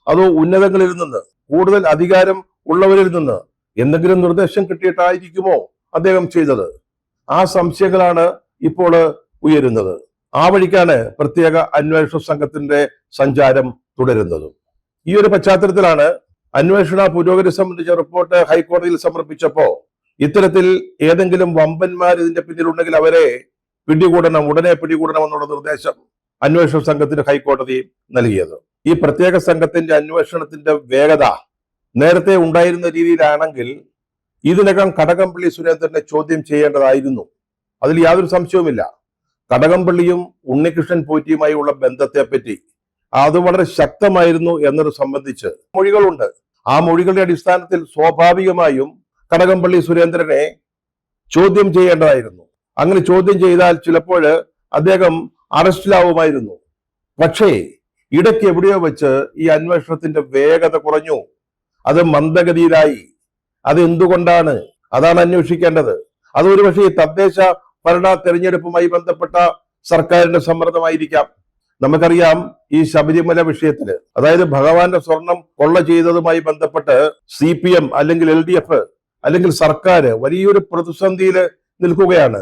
അതോ ഉന്നതങ്ങളിൽ നിന്ന്, കൂടുതൽ അധികാരം ഉള്ളവരിൽ നിന്ന് എന്തെങ്കിലും നിർദ്ദേശം കിട്ടിയിട്ടായിരിക്കുമോ അദ്ദേഹം ചെയ്തത്? ആ സംശയങ്ങളാണ് ഇപ്പോൾ ഉയരുന്നത്. ആ വഴിക്കാണ് പ്രത്യേക അന്വേഷണ സംഘത്തിന്റെ സഞ്ചാരം തുടരുന്നത്. ഈ ഒരു പശ്ചാത്തലത്തിലാണ് അന്വേഷണ പുരോഗതി സംബന്ധിച്ച റിപ്പോർട്ട് ഹൈക്കോടതിയിൽ സമർപ്പിച്ചപ്പോ ഇത്തരത്തിൽ ഏതെങ്കിലും വമ്പന്മാർ ഇതിന്റെ പിന്നിലുണ്ടെങ്കിൽ അവരെ പിടികൂടണം, ഉടനെ പിടികൂടണം എന്നുള്ള നിർദ്ദേശം അന്വേഷണ സംഘത്തിന് ഹൈക്കോടതി നൽകിയത്. ഈ പ്രത്യേക സംഘത്തിന്റെ അന്വേഷണത്തിന്റെ വേഗത നേരത്തെ ഉണ്ടായിരുന്ന രീതിയിലാണെങ്കിൽ ഇതിനകം കടകംപള്ളി സുരേന്ദ്രനെ ചോദ്യം ചെയ്യേണ്ടതായിരുന്നു. അതിൽ യാതൊരു സംശയവുമില്ല. കടകംപള്ളിയും ഉണ്ണികൃഷ്ണൻ പോറ്റിയുമായുള്ള ബന്ധത്തെപ്പറ്റി അത് വളരെ ശക്തമായിരുന്നു എന്നത് സംബന്ധിച്ച് മൊഴികളുണ്ട്. ആ മൊഴികളുടെ അടിസ്ഥാനത്തിൽ സ്വാഭാവികമായും കടകംപള്ളി സുരേന്ദ്രനെ ചോദ്യം ചെയ്യേണ്ടതായിരുന്നു. അങ്ങനെ ചോദ്യം ചെയ്താൽ ചിലപ്പോൾ അദ്ദേഹം അറസ്റ്റിലാവുമായിരുന്നു. പക്ഷേ ഇടയ്ക്ക് എവിടെയോ വെച്ച് ഈ അന്വേഷണത്തിന്റെ വേഗത കുറഞ്ഞു, അത് മന്ദഗതിയിലായി. അത് എന്തുകൊണ്ടാണ്? അതാണ് അന്വേഷിക്കേണ്ടത്. അത് ഒരുപക്ഷെ ഈ തദ്ദേശ ഭരണ തെരഞ്ഞെടുപ്പുമായി ബന്ധപ്പെട്ട സർക്കാരിന്റെ സമ്മർദ്ദമായിരിക്കാം. നമുക്കറിയാം, ഈ ശബരിമല വിഷയത്തില്, അതായത് ഭഗവാന്റെ സ്വർണം കൊള്ള ചെയ്തതുമായി ബന്ധപ്പെട്ട് CPM അല്ലെങ്കിൽ LDF അല്ലെങ്കിൽ സർക്കാർ വലിയൊരു പ്രതിസന്ധിയിൽ നിൽക്കുകയാണ്.